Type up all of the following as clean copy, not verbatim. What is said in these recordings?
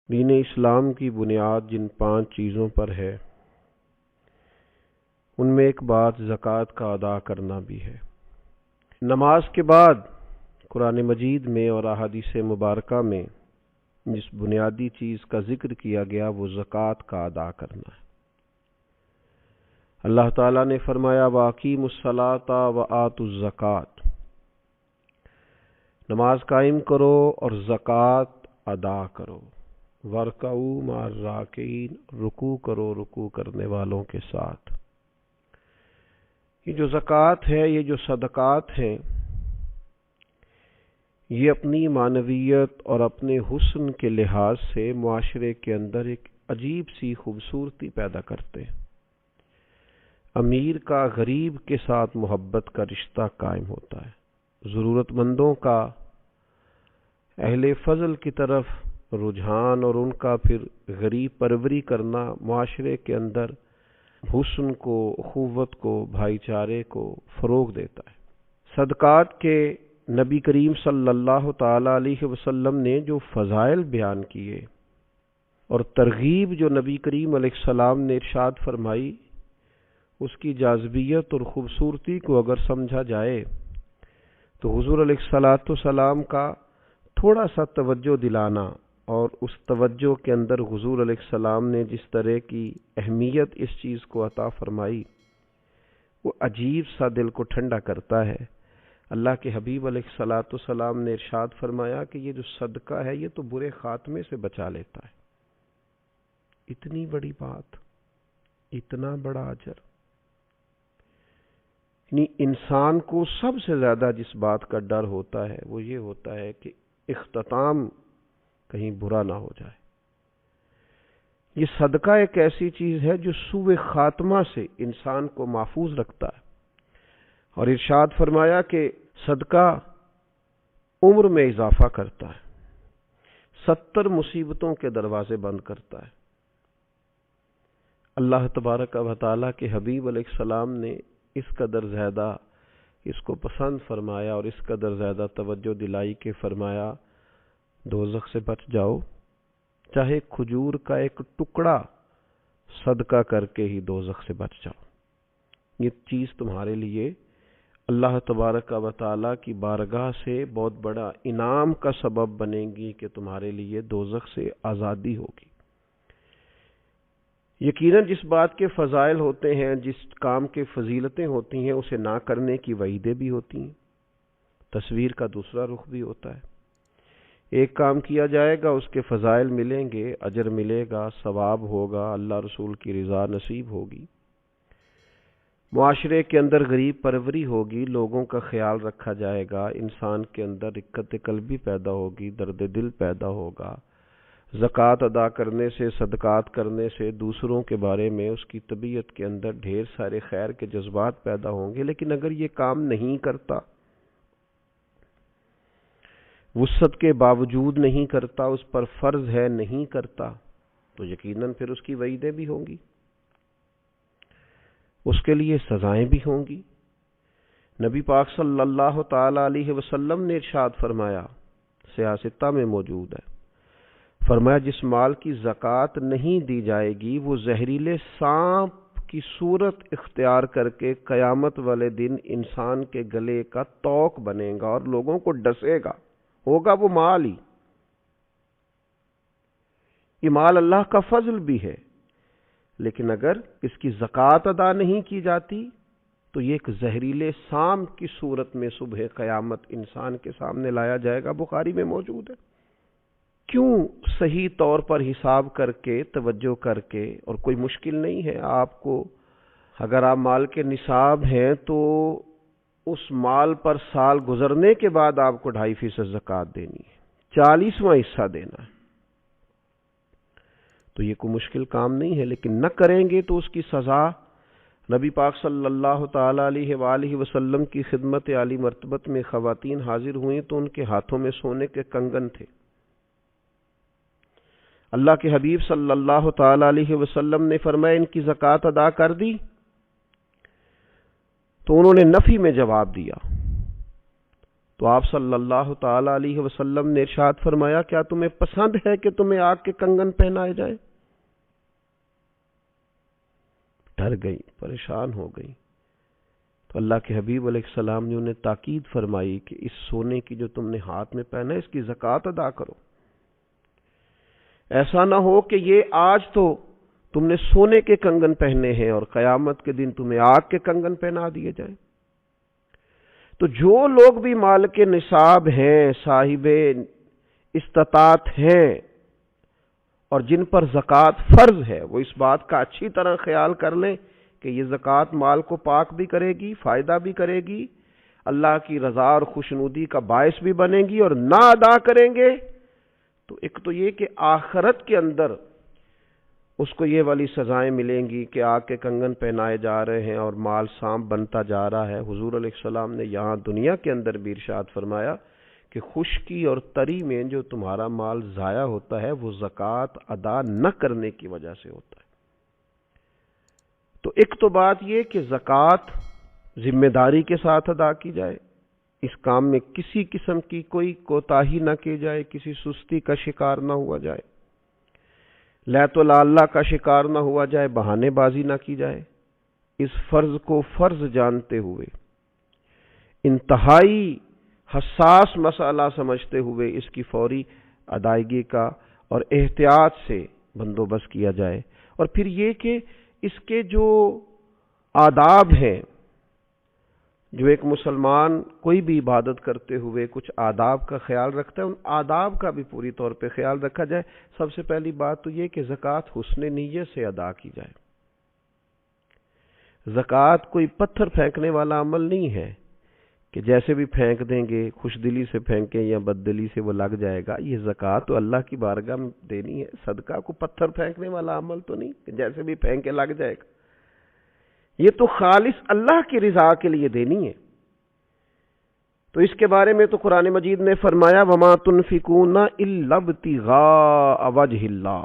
دین اسلام کی بنیاد جن 5 چیزوں پر ہے ان میں ایک بات زکوٰۃ کا ادا کرنا بھی ہے۔ نماز کے بعد قرآن مجید میں اور احادیث مبارکہ میں جس بنیادی چیز کا ذکر کیا گیا وہ زکوٰۃ کا ادا کرنا ہے۔ اللہ تعالیٰ نے فرمایا وَأَقِیمُوا الصَّلَاةَ وَآتُوا الزَّکَاۃَ، نماز قائم کرو اور زکوٰۃ ادا کرو۔ وَارْكَعُوا مَعَ الرَّاكِعِينَ، رکوع کرو رکوع کرنے والوں کے ساتھ۔ یہ جو زکوٰۃ ہے، یہ جو صدقات ہیں، یہ اپنی معنویت اور اپنے حسن کے لحاظ سے معاشرے کے اندر ایک عجیب سی خوبصورتی پیدا کرتے ہیں۔ امیر کا غریب کے ساتھ محبت کا رشتہ قائم ہوتا ہے، ضرورت مندوں کا اہل فضل کی طرف رجحان اور ان کا پھر غریب پروری کرنا معاشرے کے اندر حسن کو، اخوت کو، بھائی چارے کو فروغ دیتا ہے۔ صدقات کے نبی کریم صلی اللہ تعالی علیہ وسلم نے جو فضائل بیان کیے اور ترغیب جو نبی کریم علیہ السلام نے ارشاد فرمائی، اس کی جاذبیت اور خوبصورتی کو اگر سمجھا جائے تو حضور علیہ السلام کا تھوڑا سا توجہ دلانا اور اس توجہ کے اندر حضور علیہ السلام نے جس طرح کی اہمیت اس چیز کو عطا فرمائی وہ عجیب سا دل کو ٹھنڈا کرتا ہے۔ اللہ کے حبیب علیہ السلام نے ارشاد فرمایا کہ یہ جو صدقہ ہے یہ تو برے خاتمے سے بچا لیتا ہے۔ اتنی بڑی بات، اتنا بڑا اجر، یعنی انسان کو سب سے زیادہ جس بات کا ڈر ہوتا ہے وہ یہ ہوتا ہے کہ اختتام کہیں برا نہ ہو جائے۔ یہ صدقہ ایک ایسی چیز ہے جو سوء خاتمہ سے انسان کو محفوظ رکھتا ہے، اور ارشاد فرمایا کہ صدقہ عمر میں اضافہ کرتا ہے، 70 مصیبتوں کے دروازے بند کرتا ہے۔ اللہ تبارک و تعالیٰ کے حبیب علیہ السلام نے اس قدر زیادہ اس کو پسند فرمایا اور اس قدر زیادہ توجہ دلائی کہ فرمایا دوزخ سے بچ جاؤ، چاہے کھجور کا ایک ٹکڑا صدقہ کر کے ہی دوزخ سے بچ جاؤ۔ یہ چیز تمہارے لیے اللہ تبارک و تعالیٰ کی بارگاہ سے بہت بڑا انعام کا سبب بنے گی کہ تمہارے لیے دوزخ سے آزادی ہوگی۔ یقیناً جس بات کے فضائل ہوتے ہیں، جس کام کے فضیلتیں ہوتی ہیں، اسے نہ کرنے کی وعیدیں بھی ہوتی ہیں۔ تصویر کا دوسرا رخ بھی ہوتا ہے، ایک کام کیا جائے گا، اس کے فضائل ملیں گے، اجر ملے گا، ثواب ہوگا، اللہ رسول کی رضا نصیب ہوگی، معاشرے کے اندر غریب پروری ہوگی، لوگوں کا خیال رکھا جائے گا، انسان کے اندر رقت قلبی پیدا ہوگی، درد دل پیدا ہوگا۔ زکوٰۃ ادا کرنے سے، صدقات کرنے سے دوسروں کے بارے میں اس کی طبیعت کے اندر ڈھیر سارے خیر کے جذبات پیدا ہوں گے۔ لیکن اگر یہ کام نہیں کرتا، وسعت کے باوجود نہیں کرتا، اس پر فرض ہے نہیں کرتا، تو یقیناً پھر اس کی وعیدیں بھی ہوں گی، اس کے لیے سزائیں بھی ہوں گی۔ نبی پاک صلی اللہ تعالی علیہ وسلم نے ارشاد فرمایا، صحیح ستہ میں موجود ہے، فرمایا جس مال کی زکوٰۃ نہیں دی جائے گی وہ زہریلے سانپ کی صورت اختیار کر کے قیامت والے دن انسان کے گلے کا توق بنے گا اور لوگوں کو ڈسے گا، ہوگا وہ مال ہی۔ یہ مال اللہ کا فضل بھی ہے، لیکن اگر اس کی زکوٰۃ ادا نہیں کی جاتی تو یہ ایک زہریلے سانپ کی صورت میں صبح قیامت انسان کے سامنے لایا جائے گا، بخاری میں موجود ہے۔ کیوں صحیح طور پر حساب کر کے، توجہ کر کے، اور کوئی مشکل نہیں ہے آپ کو، اگر آپ مال کے نصاب ہیں تو اس مال پر سال گزرنے کے بعد آپ کو 2.5% زکوٰۃ دینی ہے، 40واں حصہ دینا ہے، تو یہ کوئی مشکل کام نہیں ہے۔ لیکن نہ کریں گے تو اس کی سزا، نبی پاک صلی اللہ تعالی علیہ وآلہ وسلم کی خدمت عالی مرتبت میں خواتین حاضر ہوئیں تو ان کے ہاتھوں میں سونے کے کنگن تھے۔ اللہ کے حبیب صلی اللہ تعالی علیہ وسلم نے فرمایا ان کی زکوٰۃ ادا کر دی، تو انہوں نے نفی میں جواب دیا، تو آپ صلی اللہ تعالی علیہ وسلم نے ارشاد فرمایا کیا تمہیں پسند ہے کہ تمہیں آگ کے کنگن پہنائے جائیں؟ ڈر گئی، پریشان ہو گئی. تو اللہ کے حبیب علیہ السلام نے انہیں تاکید فرمائی کہ اس سونے کی جو تم نے ہاتھ میں پہنا ہے اس کی زکوٰۃ ادا کرو. ایسا نہ ہو کہ یہ آج تو تم نے سونے کے کنگن پہنے ہیں اور قیامت کے دن تمہیں آگ کے کنگن پہنا دیے جائیں. تو جو لوگ بھی مال کے نصاب ہیں، صاحب استطاعت ہیں اور جن پر زکوٰۃ فرض ہے، وہ اس بات کا اچھی طرح خیال کر لیں کہ یہ زکوٰۃ مال کو پاک بھی کرے گی، فائدہ بھی کرے گی، اللہ کی رضا اور خوشنودی کا باعث بھی بنے گی. اور نہ ادا کریں گے تو ایک تو یہ کہ آخرت کے اندر اس کو یہ والی سزائیں ملیں گی کہ آگ کے کنگن پہنائے جا رہے ہیں اور مال سانپ بنتا جا رہا ہے. حضور علیہ السلام نے یہاں دنیا کے اندر بھی ارشاد فرمایا کہ خشکی اور تری میں جو تمہارا مال ضائع ہوتا ہے وہ زکوٰۃ ادا نہ کرنے کی وجہ سے ہوتا ہے. تو ایک تو بات یہ کہ زکوٰۃ ذمہ داری کے ساتھ ادا کی جائے، اس کام میں کسی قسم کی کوئی کوتاہی نہ کی جائے، کسی سستی کا شکار نہ ہوا جائے، لیت و لالا کا شکار نہ ہوا جائے، بہانے بازی نہ کی جائے. اس فرض کو فرض جانتے ہوئے، انتہائی حساس مسئلہ سمجھتے ہوئے اس کی فوری ادائیگی کا اور احتیاط سے بندوبست کیا جائے. اور پھر یہ کہ اس کے جو آداب ہیں، جو ایک مسلمان کوئی بھی عبادت کرتے ہوئے کچھ آداب کا خیال رکھتا ہے، ان آداب کا بھی پوری طور پہ خیال رکھا جائے. سب سے پہلی بات تو یہ کہ زکوٰۃ حسن نیت سے ادا کی جائے. زکوٰۃ کوئی پتھر پھینکنے والا عمل نہیں ہے کہ جیسے بھی پھینک دیں گے، خوش دلی سے پھینکیں یا بد دلی سے وہ لگ جائے گا. یہ زکوٰۃ تو اللہ کی بارگاہ میں دینی ہے. صدقہ کو پتھر پھینکنے والا عمل تو نہیں کہ جیسے بھی پھینک کے لگ جائے گا. یہ تو خالص اللہ کی رضا کے لیے دینی ہے. تو اس کے بارے میں تو قرآن مجید نے فرمایا وَمَا تُنْفِقُونَ إِلَّا ابْتِغَاءَ وَجْهِ اللَّهِ،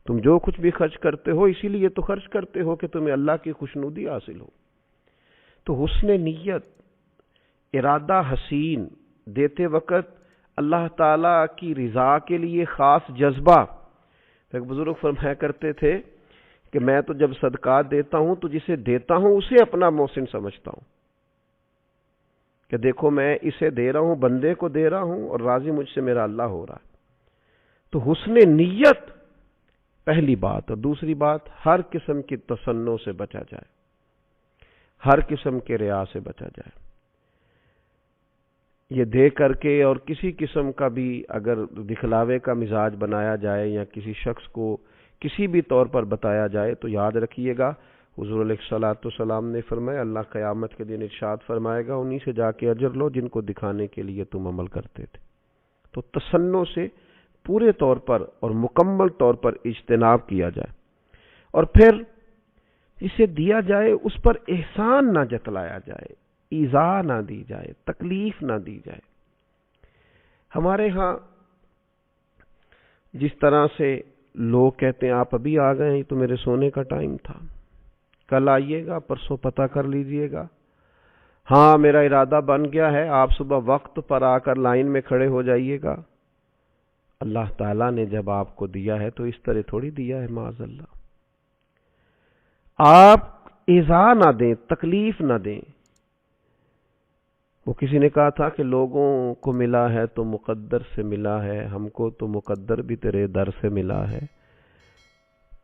تم جو کچھ بھی خرچ کرتے ہو اسی لیے تو خرچ کرتے ہو کہ تمہیں اللہ کی خوشنودی حاصل ہو. تو حسن نیت، ارادہ حسین دیتے وقت اللہ تعالی کی رضا کے لیے خاص جذبہ. ایک بزرگ فرمایا کرتے تھے کہ میں تو جب صدقات دیتا ہوں تو جسے دیتا ہوں اسے اپنا محسن سمجھتا ہوں کہ دیکھو میں اسے دے رہا ہوں، بندے کو دے رہا ہوں اور راضی مجھ سے میرا اللہ ہو رہا ہے. تو حسن نیت پہلی بات. اور دوسری بات، ہر قسم کی تصنع سے بچا جائے، ہر قسم کے ریا سے بچا جائے. یہ دے کر کے اور کسی قسم کا بھی اگر دکھلاوے کا مزاج بنایا جائے یا کسی شخص کو کسی بھی طور پر بتایا جائے تو یاد رکھیے گا حضور علیہ الصلوۃ والسلام نے فرمایا اللہ قیامت کے دن ارشاد فرمائے گا انہی سے جا کے اجر لو جن کو دکھانے کے لیے تم عمل کرتے تھے. تو تصنع سے پورے طور پر اور مکمل طور پر اجتناب کیا جائے. اور پھر اسے دیا جائے اس پر احسان نہ جتلایا جائے، ایذا نہ دی جائے، تکلیف نہ دی جائے. ہمارے ہاں جس طرح سے لوگ کہتے ہیں آپ ابھی آ گئے ہیں تو میرے سونے کا ٹائم تھا، کل آئیے گا، پرسوں پتہ کر لیجئے گا، ہاں میرا ارادہ بن گیا ہے، آپ صبح وقت پر آ کر لائن میں کھڑے ہو جائیے گا. اللہ تعالیٰ نے جب آپ کو دیا ہے تو اس طرح تھوڑی دیا ہے. معاذ اللہ، آپ ایذا نہ دیں، تکلیف نہ دیں. وہ کسی نے کہا تھا کہ لوگوں کو ملا ہے تو مقدر سے ملا ہے، ہم کو تو مقدر بھی تیرے در سے ملا ہے.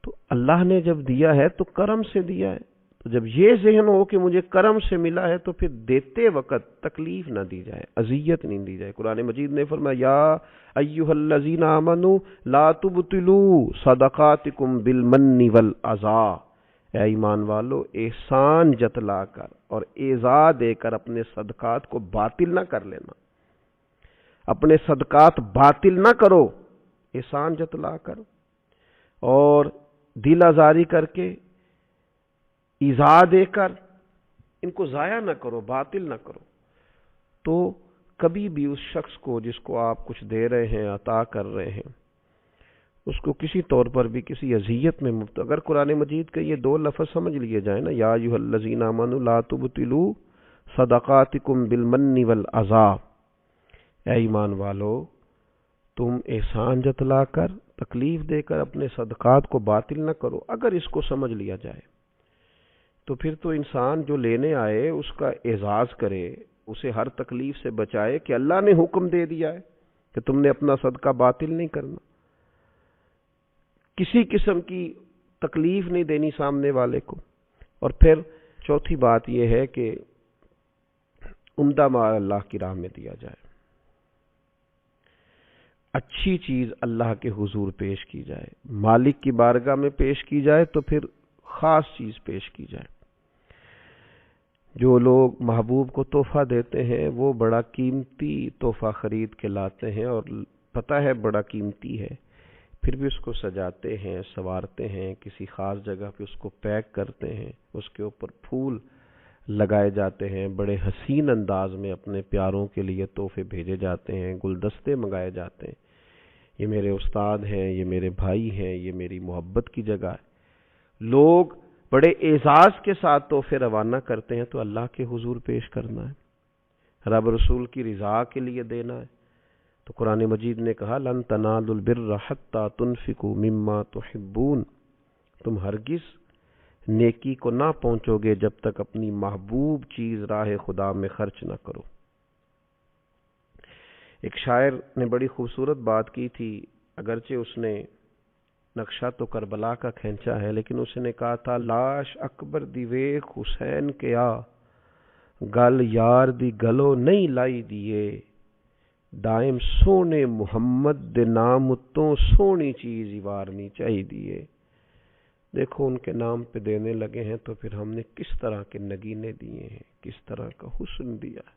تو اللہ نے جب دیا ہے تو کرم سے دیا ہے. تو جب یہ ذہن ہو کہ مجھے کرم سے ملا ہے تو پھر دیتے وقت تکلیف نہ دی جائے، اذیت نہیں دی جائے. قرآن مجید نے فرمایا یا ایھا الذین آمنوا لا تبطلوا صدقاتکم بالمن والعذا، اے ایمان والو احسان جتلا کر اور ایذا دے کر اپنے صدقات کو باطل نہ کر لینا. اپنے صدقات باطل نہ کرو، احسان جتلا کر اور دل آزاری کر کے ایذا دے کر ان کو ضائع نہ کرو، باطل نہ کرو. تو کبھی بھی اس شخص کو جس کو آپ کچھ دے رہے ہیں، عطا کر رہے ہیں، اس کو کسی طور پر بھی کسی اذیت میں مبتلا. اگر قرآن مجید کے یہ دو لفظ سمجھ لیے جائیں نا، یا ایھا الذین آمنوا لا تبطلوا صدقاتکم بالمن والعذا، اے ایمان والو تم احسان جتلا کر، تکلیف دے کر اپنے صدقات کو باطل نہ کرو۔ اگر اس کو سمجھ لیا جائے تو پھر تو انسان جو لینے آئے اس کا اعزاز کرے، اسے ہر تکلیف سے بچائے کہ اللہ نے حکم دے دیا ہے کہ تم نے اپنا صدقہ باطل نہیں کرنا، کسی قسم کی تکلیف نہیں دینی سامنے والے کو۔ اور پھر چوتھی بات یہ ہے کہ عمدہ مال اللہ کی راہ میں دیا جائے، اچھی چیز اللہ کے حضور پیش کی جائے، مالک کی بارگاہ میں پیش کی جائے تو پھر خاص چیز پیش کی جائے۔ جو لوگ محبوب کو تحفہ دیتے ہیں وہ بڑا قیمتی تحفہ خرید کے لاتے ہیں اور پتہ ہے بڑا قیمتی ہے، پھر بھی اس کو سجاتے ہیں، سنوارتے ہیں، کسی خاص جگہ پہ اس کو پیک کرتے ہیں، اس کے اوپر پھول لگائے جاتے ہیں، بڑے حسین انداز میں اپنے پیاروں کے لیے تحفے بھیجے جاتے ہیں، گلدستے منگائے جاتے ہیں، یہ میرے استاد ہیں، یہ میرے بھائی ہیں، یہ میری محبت کی جگہ ہے۔ لوگ بڑے اعزاز کے ساتھ تحفے روانہ کرتے ہیں تو اللہ کے حضور پیش کرنا ہے، رب رسول کی رضا کے لیے دینا ہے۔ تو قرآن مجید نے کہا لن تنالوا البر حتی تنفقوا مما تحبون، تم ہرگز نیکی کو نہ پہنچو گے جب تک اپنی محبوب چیز راہ خدا میں خرچ نہ کرو۔ ایک شاعر نے بڑی خوبصورت بات کی تھی، اگرچہ اس نے نقشہ تو کربلا کا کھینچا ہے، لیکن اس نے کہا تھا لاش اکبر دی ویکھ حسین کیا، گل یار دی گلو نہیں لائی دیے، دائم سونے محمد دے نام اتوں سونی چیز ہی وارنی چاہی دیے۔ دیکھو ان کے نام پہ دینے لگے ہیں تو پھر ہم نے کس طرح کے نگینے دیے ہیں، کس طرح کا حسن دیا ہے،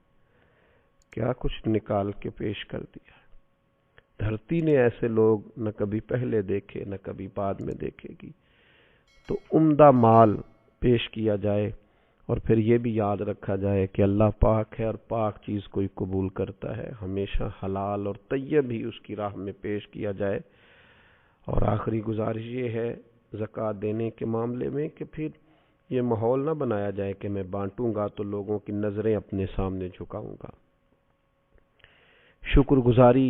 کیا کچھ نکال کے پیش کر دیا ہے۔ دھرتی نے ایسے لوگ نہ کبھی پہلے دیکھے نہ کبھی بعد میں دیکھے گی۔ تو عمدہ مال پیش کیا جائے، اور پھر یہ بھی یاد رکھا جائے کہ اللہ پاک ہے اور پاک چیز کوئی قبول کرتا ہے، ہمیشہ حلال اور طیب ہی اس کی راہ میں پیش کیا جائے۔ اور آخری گزارش یہ ہے زکوٰۃ دینے کے معاملے میں کہ پھر یہ ماحول نہ بنایا جائے کہ میں بانٹوں گا تو لوگوں کی نظریں اپنے سامنے جھکاؤں گا۔ شکر گزاری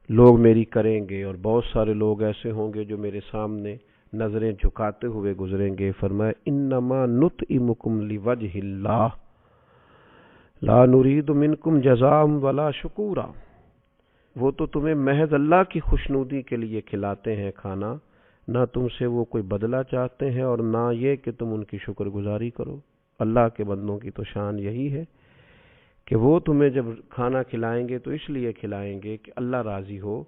لوگ میری کریں گے اور بہت سارے لوگ ایسے ہوں گے جو میرے سامنے نظریں جھکاتے ہوئے گزریں گے۔ فرمایا انما نطعمکم لوجہ اللہ لا نرید منکم جزاء ولا شکورا، وہ تو تمہیں محض اللہ کی خوشنودی کے لیے کھلاتے ہیں کھانا، نہ تم سے وہ کوئی بدلہ چاہتے ہیں اور نہ یہ کہ تم ان کی شکر گزاری کرو۔ اللہ کے بندوں کی تو شان یہی ہے کہ وہ تمہیں جب کھانا کھلائیں گے تو اس لیے کھلائیں گے کہ اللہ راضی ہو،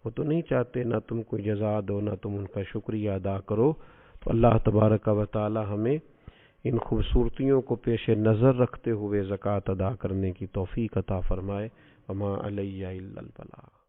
وہ تو نہیں چاہتے نہ تم کوئی جزا دو نہ تم ان کا شکریہ ادا کرو۔ تو اللہ تبارک و تعالی ہمیں ان خوبصورتیوں کو پیش نظر رکھتے ہوئے زکوٰۃ ادا کرنے کی توفیق عطا فرمائے۔ وما علیہ الا البلاغ۔